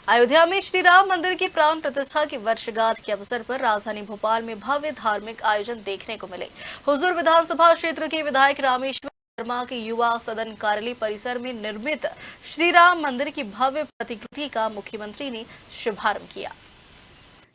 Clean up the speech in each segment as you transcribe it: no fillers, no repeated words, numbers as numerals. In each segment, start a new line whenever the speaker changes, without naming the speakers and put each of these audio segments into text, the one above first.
अयोध्या में श्री राम मंदिर की प्राण प्रतिष्ठा की वर्षगांठ के अवसर पर राजधानी भोपाल में भव्य धार्मिक आयोजन देखने को मिले। हुजूर विधानसभा क्षेत्र के विधायक रामेश्वर शर्मा के युवा सदन कार्यालय परिसर में निर्मित श्री राम मंदिर की भव्य प्रतिकृति का मुख्यमंत्री ने शुभारंभ किया।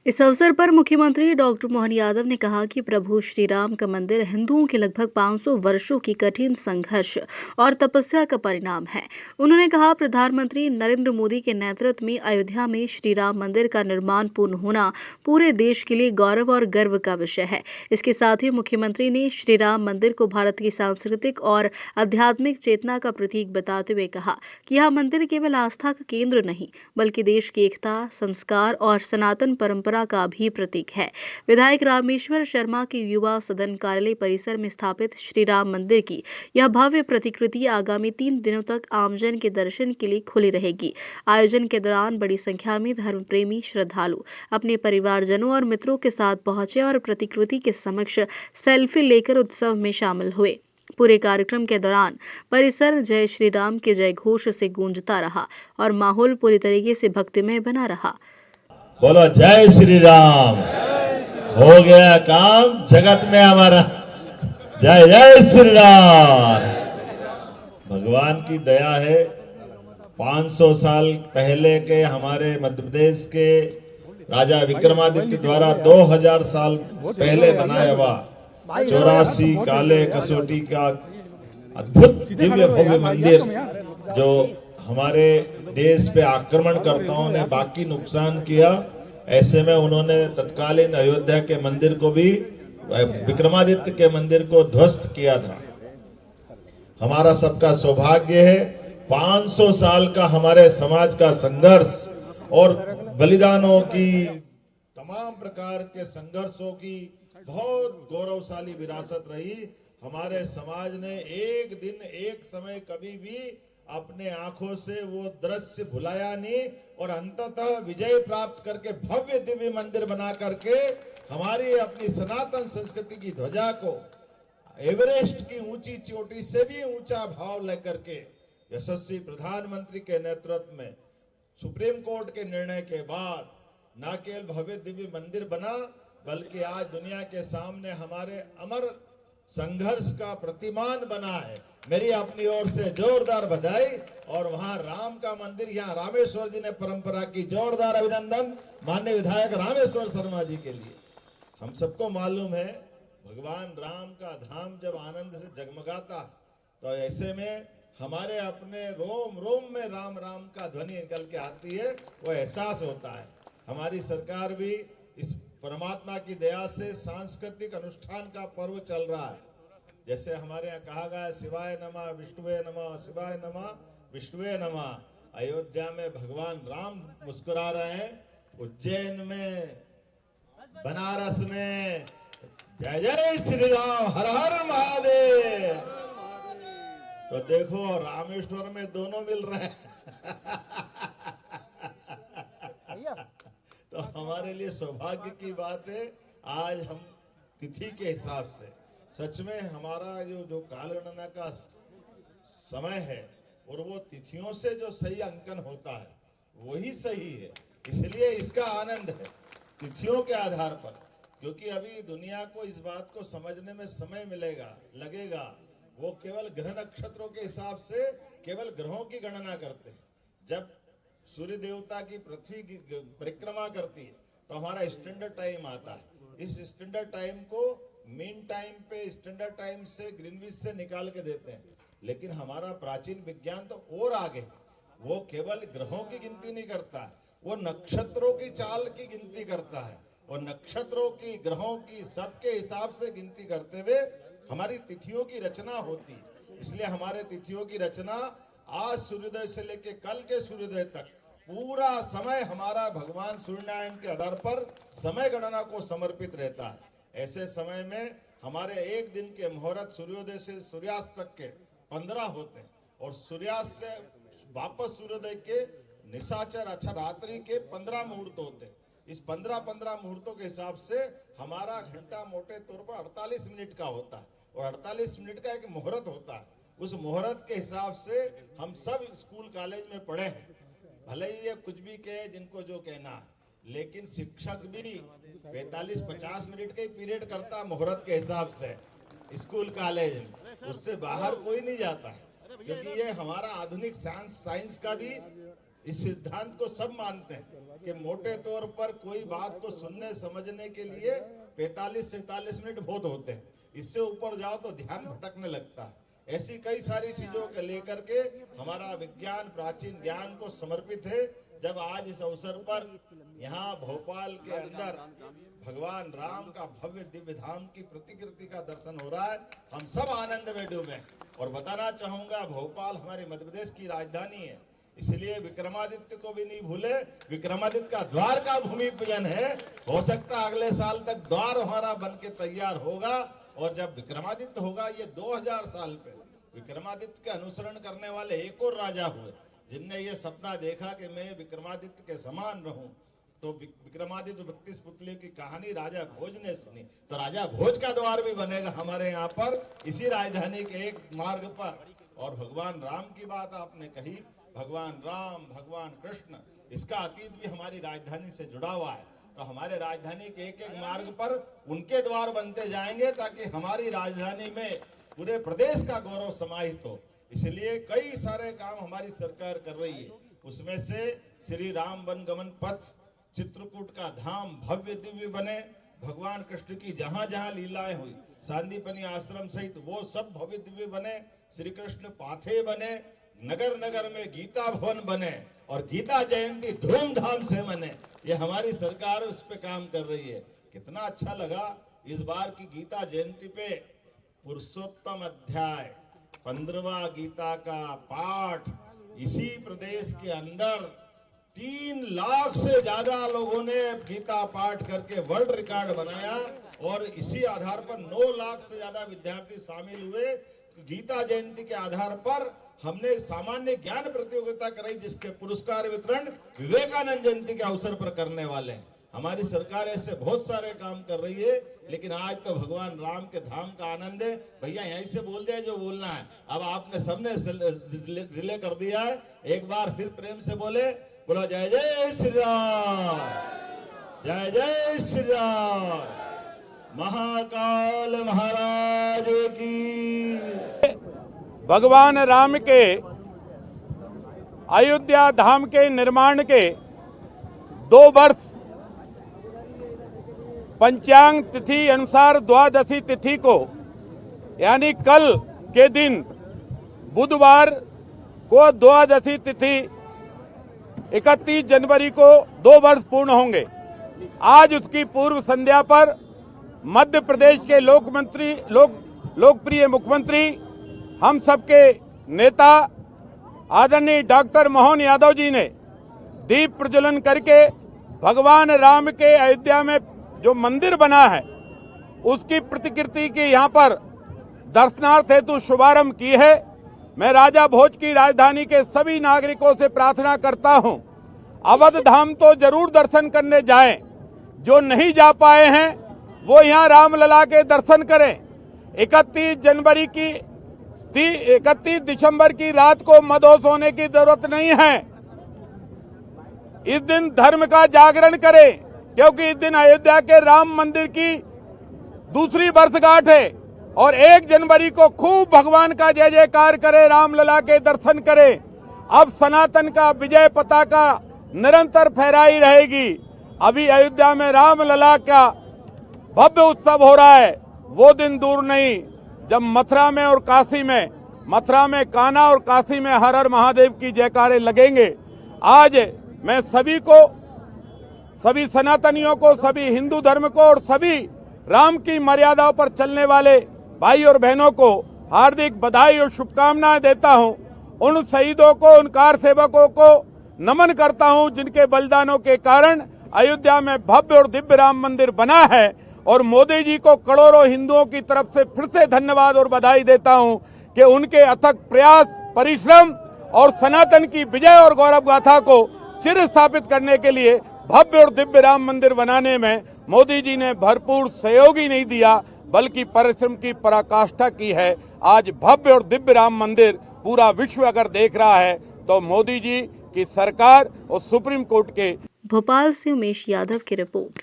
इस अवसर पर मुख्यमंत्री डॉक्टर मोहन यादव ने कहा कि प्रभु श्री राम का मंदिर हिंदुओं के लगभग 500 वर्षों की कठिन संघर्ष और तपस्या का परिणाम है। उन्होंने कहा, प्रधानमंत्री नरेंद्र मोदी के नेतृत्व में अयोध्या में श्री राम मंदिर का निर्माण पूर्ण होना पूरे देश के लिए गौरव और गर्व का विषय है। इसके साथ ही मुख्यमंत्री ने श्री राम मंदिर को भारत की सांस्कृतिक और आध्यात्मिक चेतना का प्रतीक बताते हुए कहा कि यह मंदिर केवल आस्था का केंद्र नहीं बल्कि देश की एकता, संस्कार और सनातन परंपरा का भी प्रतीक है। विधायक रामेश्वर शर्मा के युवा सदन कार्यालय परिसर में स्थापित श्री राम मंदिर की यह भव्य प्रतिकृति आगामी 3 दिनों तक आमजन के दर्शन के लिए खुली रहेगी। आयोजन के दौरान बड़ी संख्या में धर्म प्रेमी श्रद्धालु अपने परिवारजनों और मित्रों के साथ पहुंचे और प्रतिकृति के समक्ष सेल्फी लेकर उत्सव में शामिल हुए। पूरे कार्यक्रम के दौरान परिसर जय श्री राम के जय घोष से गूंजता रहा और माहौल पूरी तरीके से भक्तिमय बना रहा।
बोलो जय श्री राम। हो गया काम जगत में हमारा। जय जय श्री राम। भगवान की दया है। 500 साल पहले के हमारे मध्य प्रदेश के राजा विक्रमादित्य द्वारा 2000 साल पहले बनाया हुआ 84 काले कसौटी का अद्भुत दिव्य भव्य मंदिर जो हमारे देश पे आक्रमणकर्ताओं ने बाकी नुकसान किया, ऐसे में उन्होंने तत्कालीन अयोध्या के मंदिर को भी विक्रमादित्य के मंदिर को ध्वस्त किया था। हमारा सबका सौभाग्य है 500 साल का हमारे समाज का संघर्ष और बलिदानों की तमाम प्रकार के संघर्षों की बहुत गौरवशाली विरासत रही। हमारे समाज ने एक दिन एक समय कभी भी अपने आंखों से वो दृश्य भुलाया नहीं और अंततः विजय प्राप्त करके भव्य दिव्य मंदिर बना करके हमारी अपनी सनातन संस्कृति की ध्वजा को एवरेस्ट की ऊंची चोटी से भी ऊंचा भाव लेकर के यशस्वी प्रधानमंत्री के नेतृत्व में सुप्रीम कोर्ट के निर्णय के बाद न केवल भव्य दिव्य मंदिर बना बल्कि आज दुनिया के सामने हमारे अमर संघर्ष का प्रतिमान बना है। मेरी अपनी ओर से जोरदार बधाई। और वहां राम का मंदिर, यहाँ रामेश्वर जी ने परंपरा की जोरदार अभिनंदन माननीय विधायक रामेश्वर शर्मा जी के लिए। हम सबको मालूम है भगवान राम का धाम जब आनंद से जगमगाता तो ऐसे में हमारे अपने रोम रोम में राम राम का ध्वनि निकल के आती है, वो एहसास होता है। हमारी सरकार भी इस परमात्मा की दया से सांस्कृतिक अनुष्ठान का पर्व चल रहा है। जैसे हमारे यहाँ कहा गया शिवाय नमः विष्णुवे नमः, शिवाय नमः विष्णुवे नमः। अयोध्या में भगवान राम मुस्कुरा रहे हैं, उज्जैन में, बनारस में जय जय श्री राम, हर हर महादेव। तो देखो रामेश्वर में दोनों मिल रहे हैं। तो हमारे लिए सौभाग्य की बात है। आज हम तिथि के हिसाब से सच में हमारा जो कालगणना का समय है और वो तिथियों से जो सही अंकन होता है वही सही है, इसलिए इसका आनंद है तिथियों के आधार पर। क्योंकि अभी दुनिया को इस बात को समझने में समय लगेगा। वो केवल ग्रह नक्षत्रों के हिसाब से केवल ग्रहों की गणना करते हैं। जब सूर्य देवता की पृथ्वी की परिक्रमा करती है तो हमारा स्टैंडर्ड टाइम आता है। इस स्टैंडर्ड टाइम को मीन टाइम पे स्टैंडर्ड टाइम से ग्रीनविच से निकाल के देते हैं। लेकिन हमारा प्राचीन विज्ञान तो और आगे है। वो केवल ग्रहों की गिनती नहीं करता है, वो नक्षत्रों की चाल की गिनती करता है और नक्षत्रों की, ग्रहों की, सबके हिसाब से गिनती करते हुए हमारी तिथियों की रचना होती है। इसलिए हमारे तिथियों की रचना आज सूर्योदय से लेकर कल के सूर्योदय तक पूरा समय हमारा भगवान सूर्यनारायण के आधार पर समय गणना को समर्पित रहता है। ऐसे समय में हमारे एक दिन के मुहूर्त सूर्योदय से सूर्यास्त तक के 15 होते हैं और सूर्यास्त से वापस सूर्योदय के निशाचर अच्छा रात्रि के 15 मुहूर्त होते हैं। इस 15 मुहूर्तों के हिसाब से हमारा घंटा मोटे तौर पर 48 मिनट का होता है और 48 मिनट का एक मुहूर्त होता है। उस मुहूर्त के हिसाब से हम सब स्कूल कॉलेज में पढ़े हैं। भले ही ये कुछ भी कहे जिनको जो कहना है, लेकिन शिक्षक भी 45-50 मिनट का ही पीरियड करता मुहूर्त के हिसाब से स्कूल कॉलेज में, उससे बाहर कोई नहीं जाता है, क्योंकि ये हमारा आधुनिक साइंस का भी इस सिद्धांत को सब मानते हैं कि मोटे तौर पर कोई बात को सुनने समझने के लिए 45-47 मिनट बहुत होते हैं, इससे ऊपर जाओ तो ध्यान भटकने लगता है। ऐसी कई सारी चीजों के लेकर के हमारा विज्ञान प्राचीन ज्ञान को समर्पित है। जब आज इस अवसर पर यहाँ भोपाल के अंदर भगवान राम का भव्य दिव्य धाम की प्रतिकृति का दर्शन हो रहा है, हम सब आनंद में डूबे। और बताना चाहूंगा, भोपाल हमारे मध्य प्रदेश की राजधानी है, इसलिए विक्रमादित्य को भी नहीं भूले। विक्रमादित्य का द्वार का भूमि पूजन है, हो सकता है अगले साल तक द्वार हमारा बन के तैयार होगा। और जब विक्रमादित्य होगा, ये 2000 साल पे विक्रमादित्य के अनुसरण करने वाले एक और राजा हुए जिनने ये सपना देखा कि मैं विक्रमादित्य के समान रहूं। तो विक्रमादित्य 32 पुतले की कहानी राजा भोज ने सुनी, तो राजा भोज का द्वार भी बनेगा हमारे यहाँ पर, इसी राजधानी के एक मार्ग पर। और भगवान राम की बात आपने कही, भगवान राम भगवान कृष्ण, इसका अतीत भी हमारी राजधानी से जुड़ा हुआ है। तो हमारे राजधानी के एक एक मार्ग पर उनके द्वार बनते जाएंगे, ताकि हमारी राजधानी में पूरे प्रदेश का गौरव समाहित हो। इसलिए कई सारे काम हमारी सरकार कर रही है, उसमें से श्री राम वनगमन पथ, चित्रकूट का धाम भव्य दिव्य बने, भगवान कृष्ण की जहां जहां लीलाएं हुई, सांदीपनी आश्रम सहित वो सब भव्य दिव्य बने, श्री कृष्ण पाथे बने, नगर नगर में गीता भवन बने और गीता जयंती धूमधाम से बने। ये हमारी सरकार उस पे काम कर रही है। कितना अच्छा लगा इस बार की गीता जयंती पे पुरुषोत्तम अध्याय 15वां गीता का पाठ इसी प्रदेश के अंदर 3 लाख से ज्यादा लोगों ने गीता पाठ करके वर्ल्ड रिकॉर्ड बनाया और इसी आधार पर 9 लाख से ज्यादा विद्यार्थी शामिल हुए। गीता जयंती के आधार पर हमने सामान्य ज्ञान प्रतियोगिता कराई, जिसके पुरस्कार वितरण विवेकानंद जयंती के अवसर पर करने वाले हैं। हमारी सरकार ऐसे बहुत सारे काम कर रही है, लेकिन आज तो भगवान राम के धाम का आनंद है। भैया यहीं से बोल दिया जो बोलना है, अब आपने सबने रिले कर दिया है। एक बार फिर प्रेम से बोले, बोलो जय जय श्री राम, जय जय श्री राम, महाकाल महाराज की।
भगवान राम के अयोध्या धाम के निर्माण के 2 वर्ष पंचांग तिथि अनुसार द्वादशी तिथि को, यानी कल के दिन बुधवार को द्वादशी तिथि 31 जनवरी को 2 वर्ष पूर्ण होंगे। आज उसकी पूर्व संध्या पर मध्य प्रदेश के लोकप्रिय मुख्यमंत्री, हम सबके नेता आदरणीय डॉक्टर मोहन यादव जी ने दीप प्रज्वलन करके भगवान राम के अयोध्या में जो मंदिर बना है उसकी प्रतिकृति की यहाँ पर दर्शनार्थ हेतु शुभारंभ की है। मैं राजा भोज की राजधानी के सभी नागरिकों से प्रार्थना करता हूँ, अवध धाम तो जरूर दर्शन करने जाएं। जो नहीं जा पाए हैं वो यहाँ रामलला के दर्शन करें। 31 दिसंबर की रात को मदहोश होने की जरूरत नहीं है। इस दिन धर्म का जागरण करें, क्योंकि इस दिन अयोध्या के राम मंदिर की दूसरी वर्षगांठ है। और 1 जनवरी को खूब भगवान का जय जयकार करें, रामलला के दर्शन करें। अब सनातन का विजय पताका निरंतर फहराई रहेगी। अभी अयोध्या में रामलला का भव्य उत्सव हो रहा है, वो दिन दूर नहीं जब मथुरा में और काशी में, मथुरा में कान्हा और काशी में हर हर महादेव की जयकारे लगेंगे। आज मैं सभी को, सभी सनातनियों को, सभी हिंदू धर्म को और सभी राम की मर्यादाओं पर चलने वाले भाई और बहनों को हार्दिक बधाई और शुभकामनाएं देता हूं। उन शहीदों को, उन कार सेवकों को नमन करता हूं जिनके बलिदानों के कारण अयोध्या में भव्य और दिव्य राम मंदिर बना है। और मोदी जी को करोड़ों हिंदुओं की तरफ से फिर से धन्यवाद और बधाई देता हूं कि उनके अथक प्रयास, परिश्रम और सनातन की विजय और गौरव गाथा को चिर स्थापित करने के लिए भव्य और दिव्य राम मंदिर बनाने में मोदी जी ने भरपूर सहयोग ही नहीं दिया, बल्कि परिश्रम की पराकाष्ठा की है। आज भव्य और दिव्य राम मंदिर पूरा विश्व अगर देख रहा है तो मोदी जी कि सरकार और सुप्रीम कोर्ट के
भोपाल से उमेश यादव की रिपोर्ट।